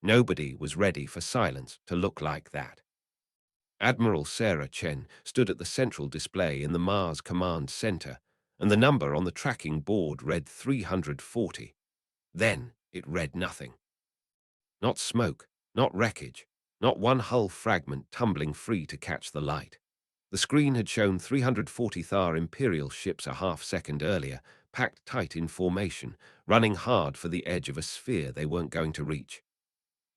Nobody was ready for silence to look like that. Admiral Sarah Chen stood at the central display in the Mars Command Center, and the number on the tracking board read 340. Then it read nothing. Not smoke, not wreckage, not one hull fragment tumbling free to catch the light. The screen had shown 340 Thar Imperial ships a half-second earlier, packed tight in formation, running hard for the edge of a sphere they weren't going to reach.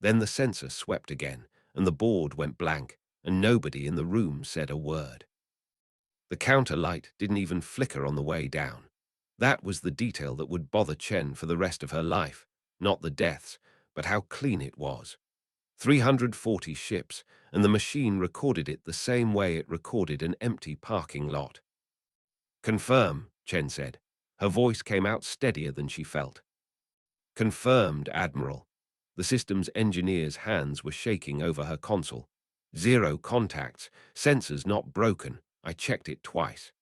Then the sensor swept again, and the board went blank, and nobody in the room said a word. The counter light didn't even flicker on the way down. That was the detail that would bother Chen for the rest of her life, not the deaths, but how clean it was. 340 ships, and the machine recorded it the same way it recorded an empty parking lot. "Confirm," Chen said. Her voice came out steadier than she felt. "Confirmed, Admiral." The system's engineer's hands were shaking over her console. "Zero contacts, sensors not broken. I checked it twice."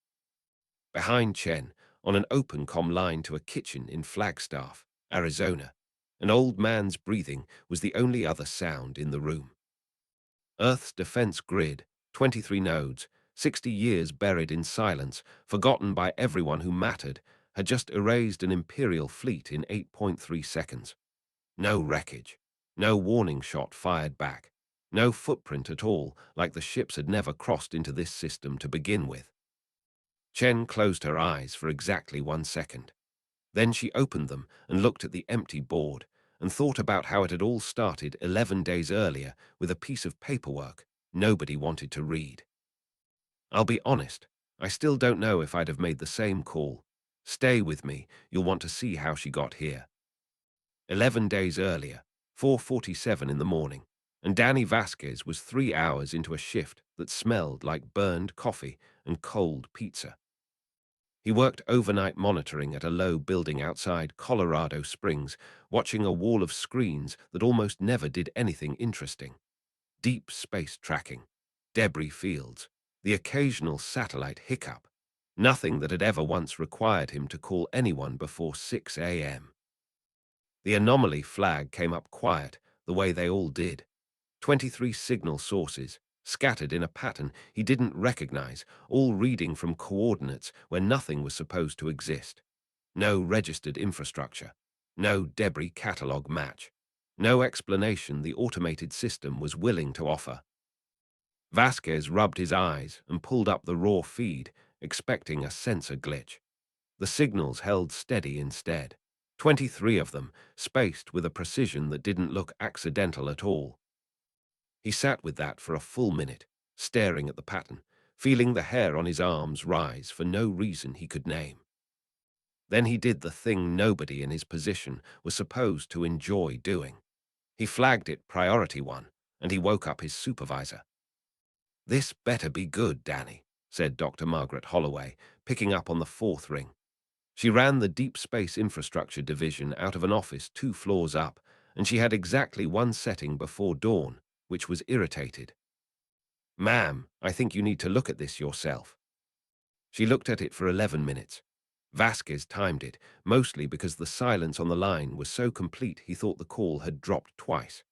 Behind Chen, on an open comm line to a kitchen in Flagstaff, Arizona, an old man's breathing was the only other sound in the room. Earth's defense grid, 23 nodes, 60 years buried in silence, forgotten by everyone who mattered, had just erased an Imperial fleet in 8.3 seconds. No wreckage, no warning shot fired back, no footprint at all, like the ships had never crossed into this system to begin with. Chen closed her eyes for exactly 1 second. Then she opened them and looked at the empty board and thought about how it had all started 11 days earlier with a piece of paperwork nobody wanted to read. "I'll be honest, I still don't know if I'd have made the same call. Stay with me, you'll want to see how she got here." 11 days earlier, 4:47 in the morning, and Danny Vasquez was 3 hours into a shift that smelled like burned coffee and cold pizza. He worked overnight monitoring at a low building outside Colorado Springs, watching a wall of screens that almost never did anything interesting. Deep space tracking, debris fields, the occasional satellite hiccup, nothing that had ever once required him to call anyone before 6 a.m. The anomaly flag came up quiet, the way they all did. 23 signal sources, scattered in a pattern he didn't recognize, all reading from coordinates where nothing was supposed to exist. No registered infrastructure, no debris catalog match, no explanation the automated system was willing to offer. Vasquez rubbed his eyes and pulled up the raw feed, expecting a sensor glitch. The signals held steady instead. 23 of them, spaced with a precision that didn't look accidental at all. He sat with that for a full minute, staring at the pattern, feeling the hair on his arms rise for no reason he could name. Then he did the thing nobody in his position was supposed to enjoy doing. He flagged it Priority 1, and he woke up his supervisor. "This better be good, Danny," said Dr. Margaret Holloway, picking up on the fourth ring. She ran the Deep Space Infrastructure Division out of an office 2 floors up, and she had exactly one setting before dawn, which was irritated. "Ma'am, I think you need to look at this yourself." She looked at it for 11 minutes. Vasquez timed it, mostly because the silence on the line was so complete he thought the call had dropped twice.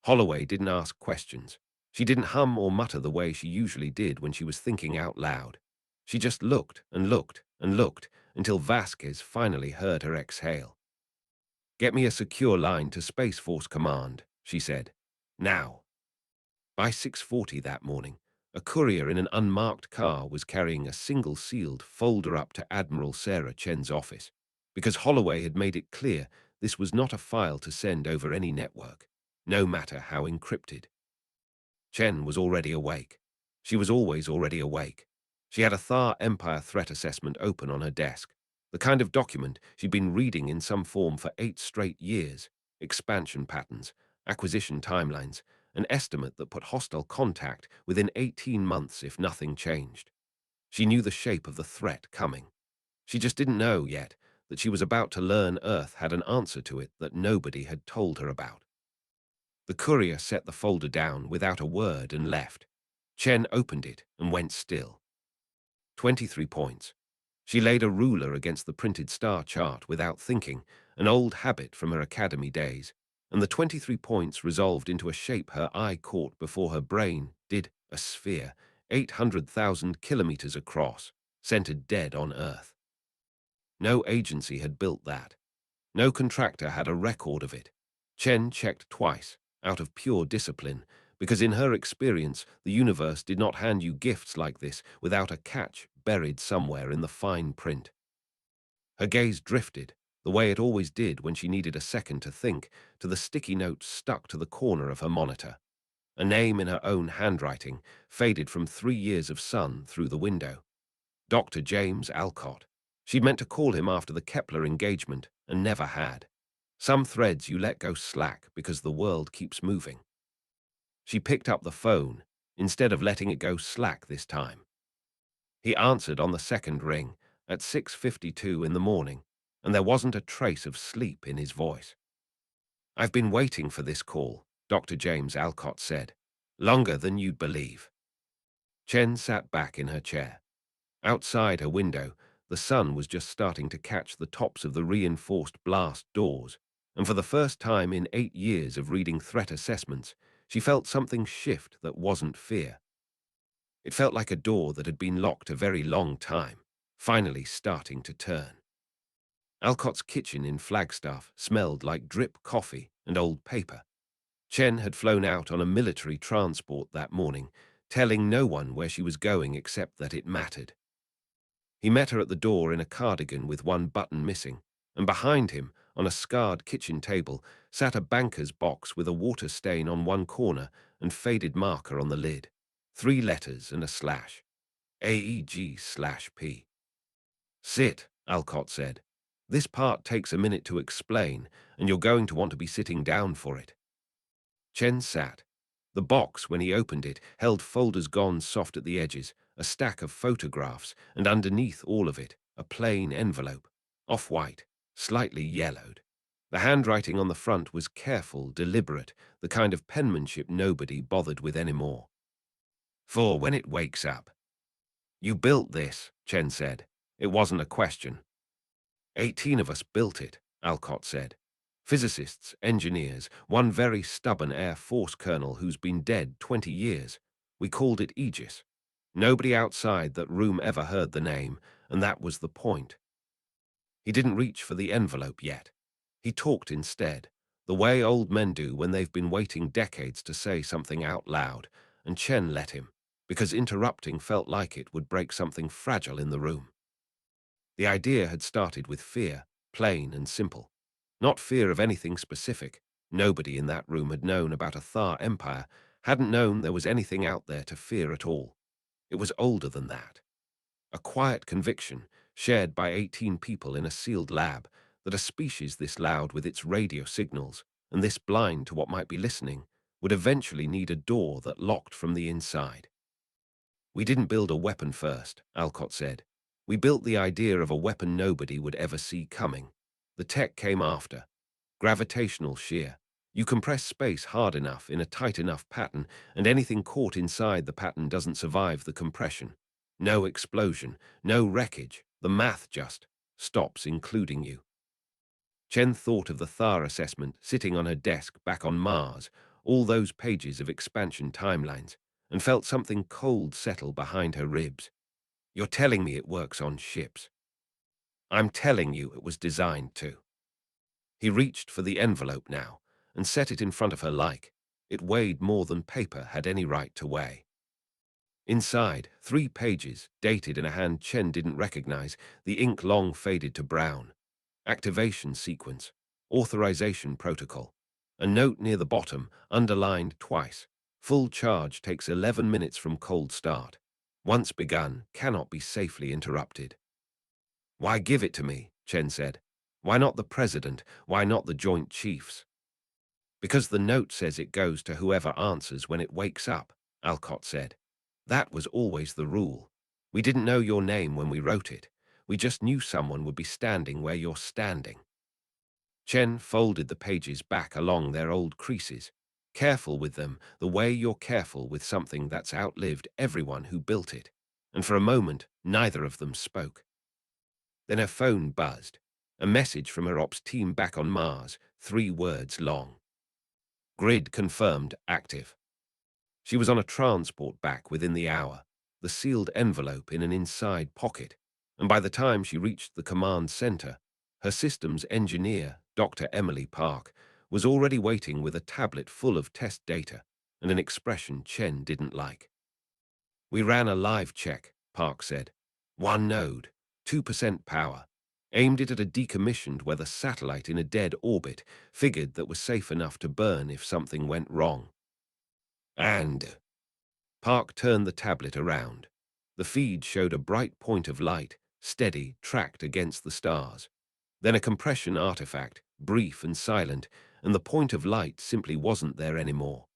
Holloway didn't ask questions. She didn't hum or mutter the way she usually did when she was thinking out loud. She just looked and looked and looked until Vasquez finally heard her exhale. "Get me a secure line to Space Force Command," she said. "Now." By 6:40 that morning, a courier in an unmarked car was carrying a single-sealed folder up to Admiral Sarah Chen's office, because Holloway had made it clear this was not a file to send over any network, no matter how encrypted. Chen was already awake. She was always already awake. She had a Thar Empire threat assessment open on her desk, the kind of document she'd been reading in some form for 8 straight years, expansion patterns, acquisition timelines, an estimate that put hostile contact within 18 months if nothing changed. She knew the shape of the threat coming. She just didn't know yet that she was about to learn Earth had an answer to it that nobody had told her about. The courier set the folder down without a word and left. Chen opened it and went still. 23 points. She laid a ruler against the printed star chart without thinking, an old habit from her academy days, and the 23 points resolved into a shape her eye caught before her brain did, a sphere, 800,000 kilometers across, centered dead on Earth. No agency had built that. No contractor had a record of it. Chen checked twice, out of pure discipline, because in her experience, the universe did not hand you gifts like this without a catch buried somewhere in the fine print. Her gaze drifted, the way it always did when she needed a second to think, to the sticky note stuck to the corner of her monitor. A name in her own handwriting, faded from 3 years of sun through the window. Dr. James Alcott. She'd meant to call him after the Kepler engagement, and never had. Some threads you let go slack because the world keeps moving. She picked up the phone, instead of letting it go slack this time. He answered on the second ring, at 6:52 in the morning, and there wasn't a trace of sleep in his voice. "I've been waiting for this call," Dr. James Alcott said. "Longer than you'd believe." Chen sat back in her chair. Outside her window, the sun was just starting to catch the tops of the reinforced blast doors, and for the first time in 8 years of reading threat assessments, she felt something shift that wasn't fear. It felt like a door that had been locked a very long time, finally starting to turn. Alcott's kitchen in Flagstaff smelled like drip coffee and old paper. Chen had flown out on a military transport that morning, telling no one where she was going except that it mattered. He met her at the door in a cardigan with one button missing, and behind him, on a scarred kitchen table, sat a banker's box with a water stain on one corner and faded marker on the lid. 3 letters and a slash. AEG/P. "Sit," Alcott said. "This part takes a minute to explain, and you're going to want to be sitting down for it." Chen sat. The box, when he opened it, held folders gone soft at the edges, a stack of photographs, and underneath all of it, a plain envelope, off-white, slightly yellowed. The handwriting on the front was careful, deliberate, the kind of penmanship nobody bothered with anymore. "For when it wakes up." "You built this," Chen said. It wasn't a question. 18 of us built it, Alcott said. Physicists, engineers, one very stubborn Air Force colonel who's been dead 20 years. We called it Aegis. Nobody outside that room ever heard the name, and that was the point. He didn't reach for the envelope yet. He talked instead, the way old men do when they've been waiting decades to say something out loud, and Chen let him, because interrupting felt like it would break something fragile in the room. The idea had started with fear, plain and simple. Not fear of anything specific. Nobody in that room had known about a Thar empire, hadn't known there was anything out there to fear at all. It was older than that. A quiet conviction, shared by 18 people in a sealed lab, that a species this loud with its radio signals, and this blind to what might be listening, would eventually need a door that locked from the inside. "We didn't build a weapon first," Alcott said. "We built the idea of a weapon nobody would ever see coming. The tech came after. Gravitational shear. You compress space hard enough in a tight enough pattern, and anything caught inside the pattern doesn't survive the compression. No explosion, no wreckage. The math just stops including you." Chen thought of the Thar assessment sitting on her desk back on Mars, all those pages of expansion timelines, and felt something cold settle behind her ribs. "You're telling me it works on ships." "I'm telling you it was designed to." He reached for the envelope now and set it in front of her like it weighed more than paper had any right to weigh. Inside, 3 pages, dated in a hand Chen didn't recognize, the ink long faded to brown. Activation sequence, authorization protocol. A note near the bottom, underlined twice. Full charge takes 11 minutes from cold start. Once begun, cannot be safely interrupted. "Why give it to me?" Chen said. "Why not the president? Why not the Joint Chiefs?" "Because the note says it goes to whoever answers when it wakes up," Alcott said. "That was always the rule. We didn't know your name when we wrote it. We just knew someone would be standing where you're standing." Chen folded the pages back along their old creases. "Careful with them, the way you're careful with something that's outlived everyone who built it." And for a moment, neither of them spoke. Then her phone buzzed. A message from her ops team back on Mars, 3 words long. Grid confirmed active. She was on a transport back within the hour, the sealed envelope in an inside pocket, and by the time she reached the command center, her systems engineer, Dr. Emily Park, was already waiting with a tablet full of test data and an expression Chen didn't like. We ran a live check, Park said. One node, 2% power. Aimed it at a decommissioned weather satellite in a dead orbit, figured that was safe enough to burn if something went wrong. And Park turned the tablet around. The feed showed a bright point of light, steady, tracked against the stars. Then a compression artifact, brief and silent, and the point of light simply wasn't there anymore.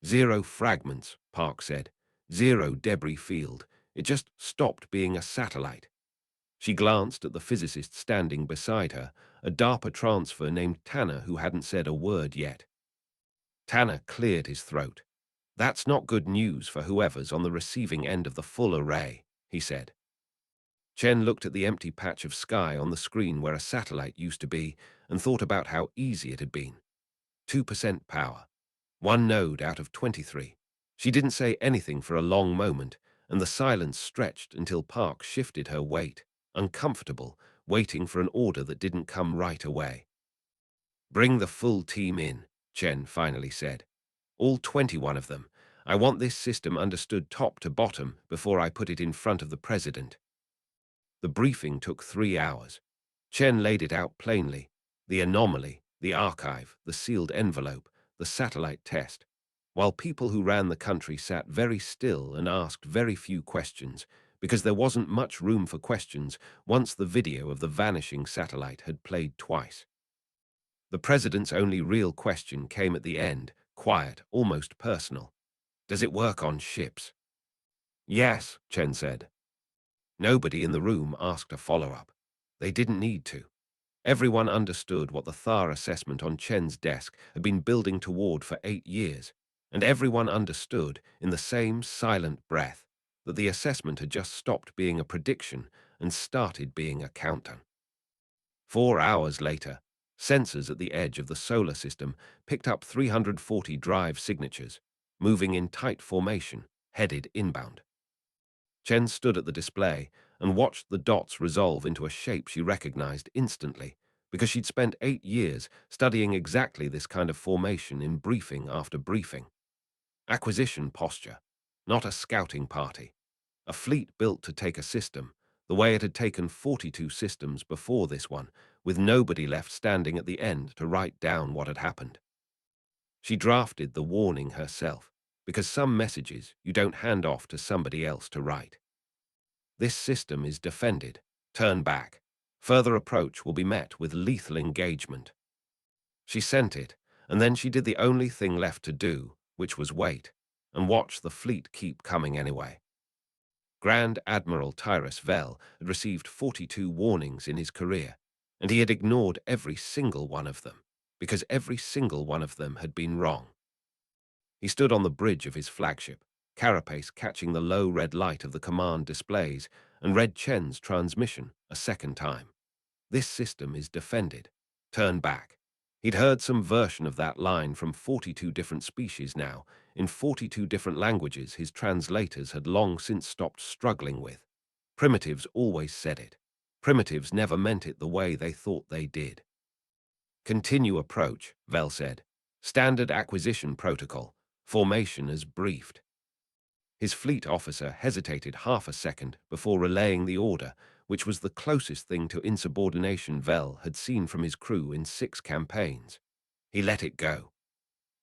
Zero fragments, Park said. Zero debris field. It just stopped being a satellite. She glanced at the physicist standing beside her, a DARPA transfer named Tanner who hadn't said a word yet. Tanner cleared his throat. That's not good news for whoever's on the receiving end of the full array, he said. Chen looked at the empty patch of sky on the screen where a satellite used to be and thought about how easy it had been. 2% power. One node out of 23. She didn't say anything for a long moment, and the silence stretched until Park shifted her weight, uncomfortable, waiting for an order that didn't come right away. Bring the full team in, Chen finally said. All 21 of them. I want this system understood top to bottom before I put it in front of the president. The briefing took 3 hours. Chen laid it out plainly. The anomaly, the archive, the sealed envelope, the satellite test. While people who ran the country sat very still and asked very few questions, because there wasn't much room for questions once the video of the vanishing satellite had played twice. The president's only real question came at the end, quiet, almost personal. Does it work on ships? Yes, Chen said. Nobody in the room asked a follow-up. They didn't need to. Everyone understood what the Thar assessment on Chen's desk had been building toward for 8 years, and everyone understood, in the same silent breath, that the assessment had just stopped being a prediction and started being a countdown. 4 hours later, sensors at the edge of the solar system picked up 340 drive signatures, moving in tight formation, headed inbound. Chen stood at the display and watched the dots resolve into a shape she recognized instantly, because she'd spent 8 years studying exactly this kind of formation in briefing after briefing. Acquisition posture, not a scouting party. A fleet built to take a system, the way it had taken 42 systems before this one, with nobody left standing at the end to write down what had happened. She drafted the warning herself, because some messages you don't hand off to somebody else to write. This system is defended. Turn back. Further approach will be met with lethal engagement. She sent it, and then she did the only thing left to do, which was wait, and watch the fleet keep coming anyway. Grand Admiral Tyrus Vell had received 42 warnings in his career, and he had ignored every single one of them, because every single one of them had been wrong. He stood on the bridge of his flagship, carapace catching the low red light of the command displays, and read Chen's transmission a second time. This system is defended. Turn back. He'd heard some version of that line from 42 different species now, in 42 different languages his translators had long since stopped struggling with. Primitives always said it. Primitives never meant it the way they thought they did. Continue approach, Vell said. Standard acquisition protocol. Formation as briefed. His fleet officer hesitated half a second before relaying the order, which was the closest thing to insubordination Vell had seen from his crew in 6 campaigns. He let it go.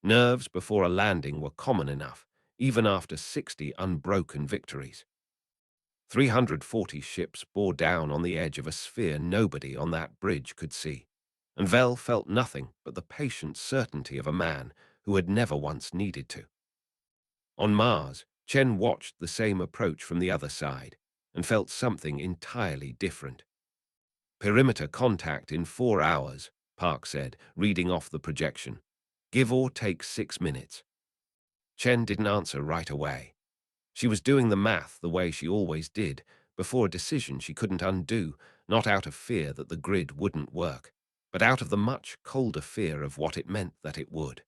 Nerves before a landing were common enough, even after 60 unbroken victories. 340 ships bore down on the edge of a sphere nobody on that bridge could see, and Vell felt nothing but the patient certainty of a man who had never once needed to. On Mars, Chen watched the same approach from the other side and felt something entirely different. Perimeter contact in 4 hours, Park said, reading off the projection. Give or take 6 minutes. Chen didn't answer right away. She was doing the math the way she always did, before a decision she couldn't undo, not out of fear that the grid wouldn't work, but out of the much colder fear of what it meant that it would.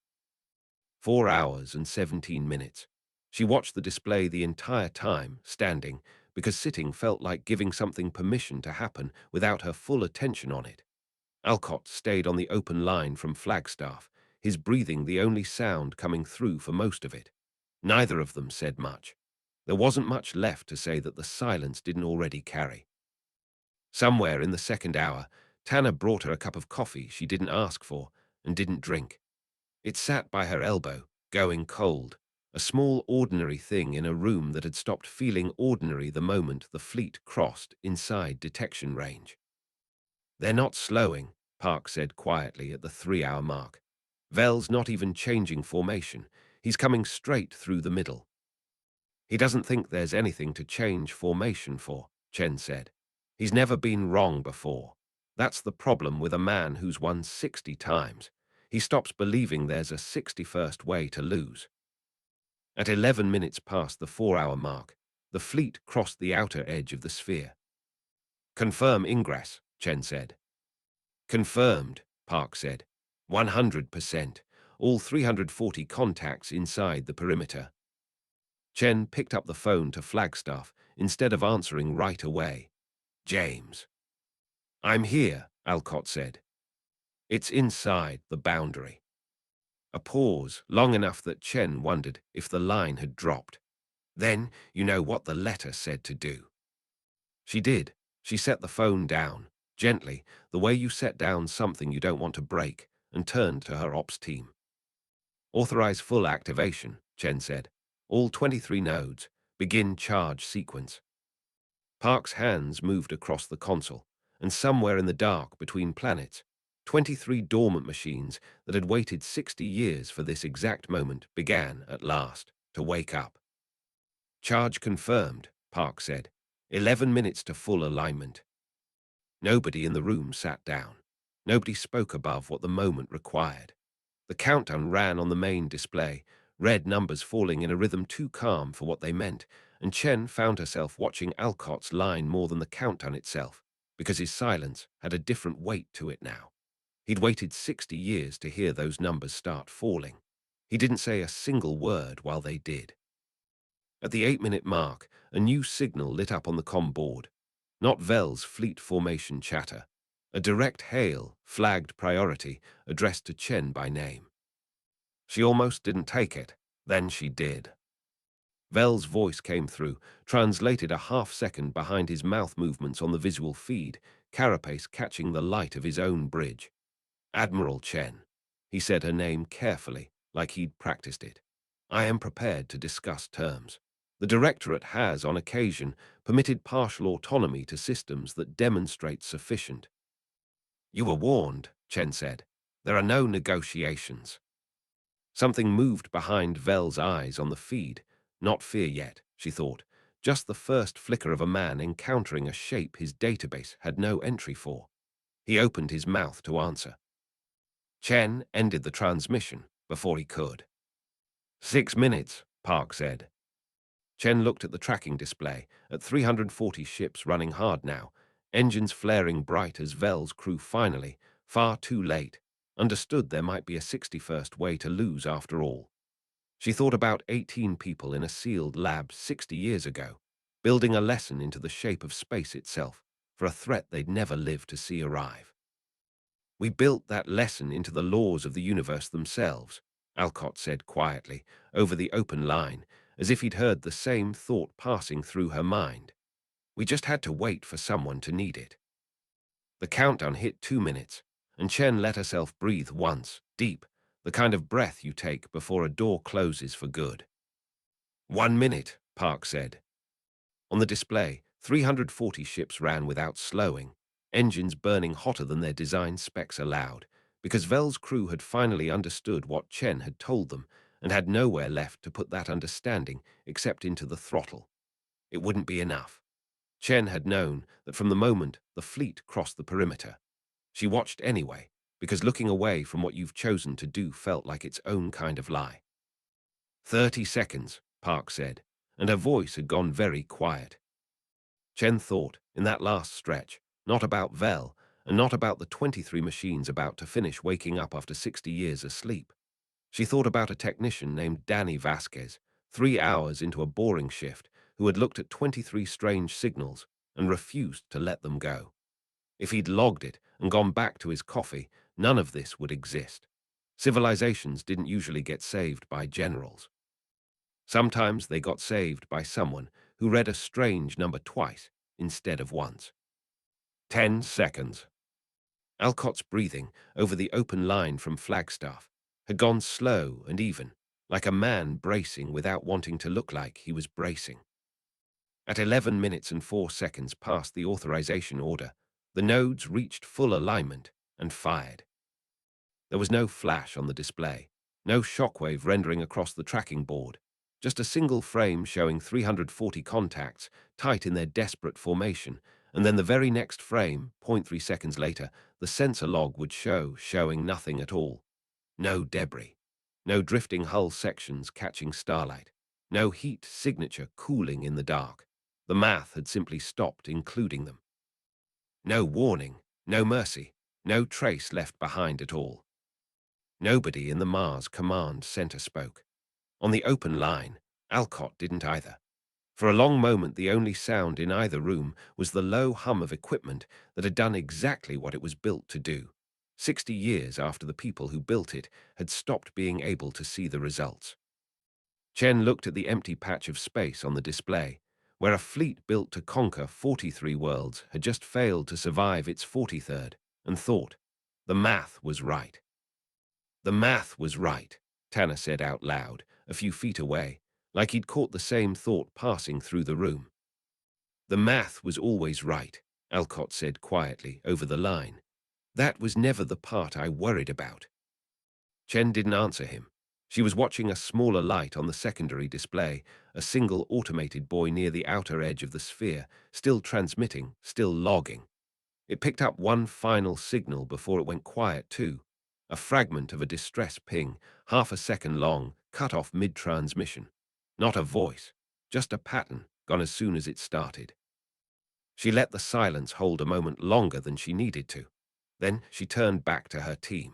4 hours and 17 minutes. She watched the display the entire time, standing, because sitting felt like giving something permission to happen without her full attention on it. Alcott stayed on the open line from Flagstaff, his breathing the only sound coming through for most of it. Neither of them said much. There wasn't much left to say that the silence didn't already carry. Somewhere in the second hour, Tanner brought her a cup of coffee she didn't ask for and didn't drink. It sat by her elbow, going cold, a small ordinary thing in a room that had stopped feeling ordinary the moment the fleet crossed inside detection range. "They're not slowing," Park said quietly at the 3-hour mark. "Vel's not even changing formation. He's coming straight through the middle." "He doesn't think there's anything to change formation for," Chen said. "He's never been wrong before. That's the problem with a man who's won 60 times. He stops believing there's a 61st way to lose." At 11 minutes past the 4-hour mark, the fleet crossed the outer edge of the sphere. "Confirm ingress," Chen said. "Confirmed," Park said. 100%. All 340 contacts inside the perimeter." Chen picked up the phone to Flagstaff instead of answering right away. "James." "I'm here," Alcott said. "It's inside the boundary." A pause, long enough that Chen wondered if the line had dropped. "Then you know what the letter said to do." She did. She set the phone down, gently, the way you set down something you don't want to break, and turned to her ops team. "Authorize full activation," Chen said. "All 23 nodes. Begin charge sequence." Park's hands moved across the console, and somewhere in the dark between planets, 23 dormant machines that had waited 60 years for this exact moment began, at last, to wake up. "Charge confirmed," Park said. 11 minutes to full alignment." Nobody in the room sat down. Nobody spoke above what the moment required. The countdown ran on the main display, red numbers falling in a rhythm too calm for what they meant, and Chen found herself watching Alcott's line more than the countdown itself, because his silence had a different weight to it now. He'd waited 60 years to hear those numbers start falling. He didn't say a single word while they did. At the 8-minute mark, a new signal lit up on the comm board. Not Vel's fleet formation chatter. A direct hail, flagged priority, addressed to Chen by name. She almost didn't take it. Then she did. Vel's voice came through, translated a half-second behind his mouth movements on the visual feed, carapace catching the light of his own bridge. "Admiral Chen." He said her name carefully, like he'd practiced it. "I am prepared to discuss terms. The Directorate has, on occasion, permitted partial autonomy to systems that demonstrate sufficient." "You were warned," Chen said. "There are no negotiations." Something moved behind Vel's eyes on the feed. Not fear yet, she thought. Just the first flicker of a man encountering a shape his database had no entry for. He opened his mouth to answer. Chen ended the transmission before he could. 6 minutes, Park said. Chen looked at the tracking display, at 340 ships running hard now, engines flaring bright as Vel's crew finally, far too late, understood there might be a 61st way to lose after all. She thought about 18 people in a sealed lab 60 years ago, building a lesson into the shape of space itself for a threat they'd never live to see arrive. "We built that lesson into the laws of the universe themselves," Alcott said quietly, over the open line, as if he'd heard the same thought passing through her mind. "We just had to wait for someone to need it." The countdown hit 2 minutes, and Chen let herself breathe once, deep, the kind of breath you take before a door closes for good. 1 minute, Park said. On the display, 340 ships ran without slowing, engines burning hotter than their design specs allowed, because Vel's crew had finally understood what Chen had told them and had nowhere left to put that understanding except into the throttle. It wouldn't be enough. Chen had known that from the moment the fleet crossed the perimeter. She watched anyway, because looking away from what you've chosen to do felt like its own kind of lie. 30 seconds, Park said, and her voice had gone very quiet. Chen thought, in that last stretch, not about Vel, and not about the 23 machines about to finish waking up after 60 years asleep. She thought about a technician named Danny Vasquez, 3 hours into a boring shift, who had looked at 23 strange signals and refused to let them go. If he'd logged it and gone back to his coffee, none of this would exist. Civilizations didn't usually get saved by generals. Sometimes they got saved by someone who read a strange number twice instead of once. 10 seconds. Alcott's breathing over the open line from Flagstaff had gone slow and even, like a man bracing without wanting to look like he was bracing. At 11 minutes and 4 seconds past the authorization order, the nodes reached full alignment and fired. There was no flash on the display, no shockwave rendering across the tracking board, just a single frame showing 340 contacts tight in their desperate formation, and then the very next frame, 0.3 seconds later, the sensor log would showing nothing at all. No debris, no drifting hull sections catching starlight, no heat signature cooling in the dark. The math had simply stopped including them. No warning, no mercy, no trace left behind at all. Nobody in the Mars Command Center spoke. On the open line, Alcott didn't either. For a long moment, the only sound in either room was the low hum of equipment that had done exactly what it was built to do. 60 years after the people who built it had stopped being able to see the results. Chen looked at the empty patch of space on the display, where a fleet built to conquer 43 worlds had just failed to survive its 43rd, and thought, the math was right. The math was right, Tanner said out loud, a few feet away, like he'd caught the same thought passing through the room. The math was always right, Alcott said quietly over the line. That was never the part I worried about. Chen didn't answer him. She was watching a smaller light on the secondary display, a single automated buoy near the outer edge of the sphere, still transmitting, still logging. It picked up one final signal before it went quiet too, a fragment of a distress ping, half a second long, cut off mid-transmission. Not a voice, just a pattern, gone as soon as it started. She let the silence hold a moment longer than she needed to. Then she turned back to her team.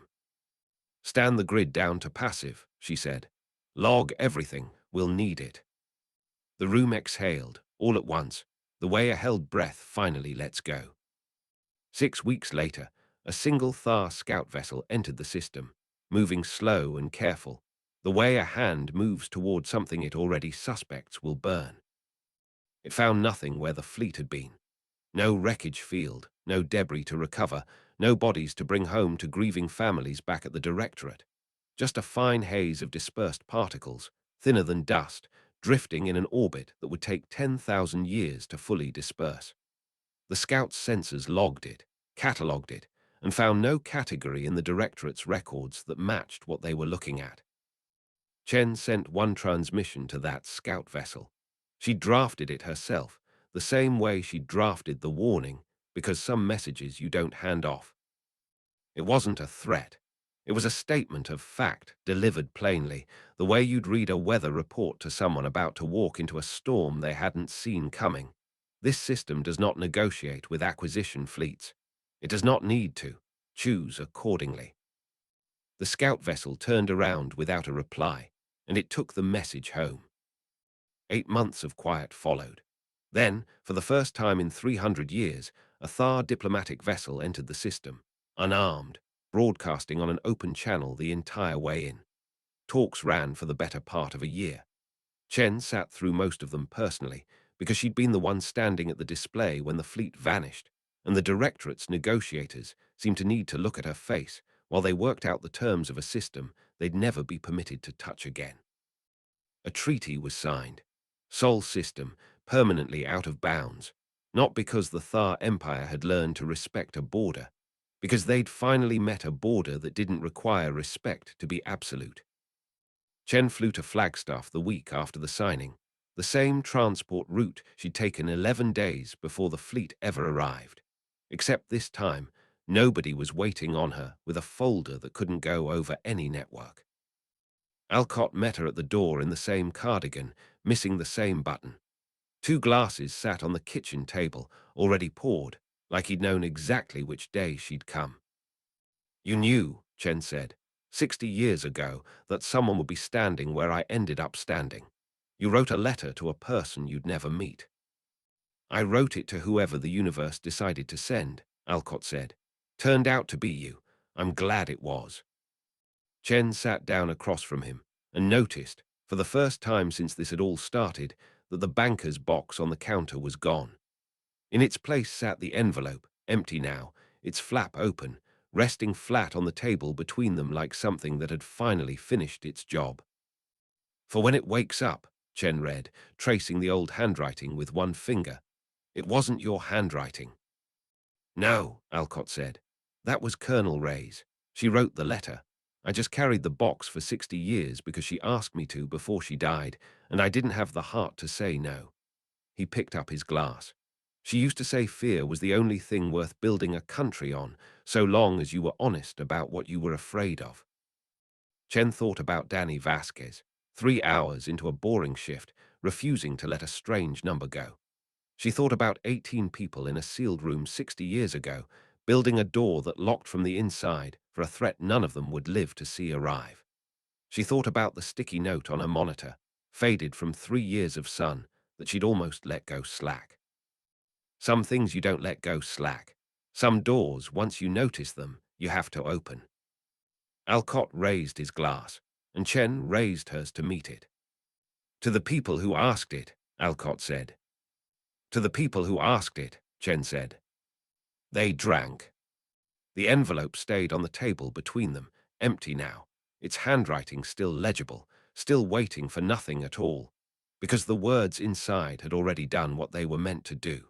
Stand the grid down to passive, she said. Log everything, we'll need it. The room exhaled, all at once, the way a held breath finally lets go. 6 weeks later, a single Thar scout vessel entered the system, moving slow and careful, the way a hand moves toward something it already suspects will burn. It found nothing where the fleet had been. No wreckage field, no debris to recover, no bodies to bring home to grieving families back at the Directorate. Just a fine haze of dispersed particles, thinner than dust, drifting in an orbit that would take 10,000 years to fully disperse. The Scout's sensors logged it, catalogued it, and found no category in the Directorate's records that matched what they were looking at. Chen sent one transmission to that Scout vessel. She drafted it herself, the same way she drafted the warning, because some messages you don't hand off. It wasn't a threat. It was a statement of fact, delivered plainly, the way you'd read a weather report to someone about to walk into a storm they hadn't seen coming. This system does not negotiate with acquisition fleets. It does not need to. Choose accordingly. The scout vessel turned around without a reply, and it took the message home. 8 months of quiet followed. Then, for the first time in 300 years, a Thar diplomatic vessel entered the system, unarmed, broadcasting on an open channel the entire way in. Talks ran for the better part of a year. Chen sat through most of them personally, because she'd been the one standing at the display when the fleet vanished, and the Directorate's negotiators seemed to need to look at her face while they worked out the terms of a system they'd never be permitted to touch again. A treaty was signed. Sol system, permanently out of bounds, not because the Thar Empire had learned to respect a border, because they'd finally met a border that didn't require respect to be absolute. Chen flew to Flagstaff the week after the signing, the same transport route she'd taken 11 days before the fleet ever arrived. Except this time, nobody was waiting on her with a folder that couldn't go over any network. Alcott met her at the door in the same cardigan, missing the same button. 2 glasses sat on the kitchen table, already poured, like he'd known exactly which day she'd come. You knew, Chen said, 60 years ago that someone would be standing where I ended up standing. You wrote a letter to a person you'd never meet. I wrote it to whoever the universe decided to send, Alcott said. Turned out to be you. I'm glad it was. Chen sat down across from him and noticed, for the first time since this had all started, that the banker's box on the counter was gone. In its place sat the envelope, empty now, its flap open, resting flat on the table between them like something that had finally finished its job. For when it wakes up, Chen read, tracing the old handwriting with one finger. It wasn't your handwriting. No, Alcott said. That was Colonel Ray's. She wrote the letter. I just carried the box for 60 years because she asked me to before she died, and I didn't have the heart to say no. He picked up his glass. She used to say fear was the only thing worth building a country on, so long as you were honest about what you were afraid of. Chen thought about Danny Vasquez, 3 hours into a boring shift, refusing to let a strange number go. She thought about 18 people in a sealed room 60 years ago, building a door that locked from the inside for a threat none of them would live to see arrive. She thought about the sticky note on her monitor, faded from 3 years of sun, that she'd almost let go slack. Some things you don't let go slack. Some doors, once you notice them, you have to open. Alcott raised his glass, and Chen raised hers to meet it. To the people who asked it, Alcott said. To the people who asked it, Chen said. They drank. The envelope stayed on the table between them, empty now, its handwriting still legible, still waiting for nothing at all, because the words inside had already done what they were meant to do.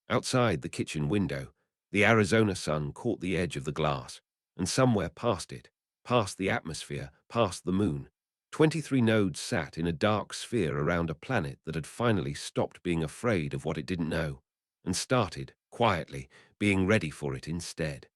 Outside the kitchen window, the Arizona sun caught the edge of the glass, and somewhere past it, past the atmosphere, past the moon, 23 nodes sat in a dark sphere around a planet that had finally stopped being afraid of what it didn't know, and started, quietly, being ready for it instead.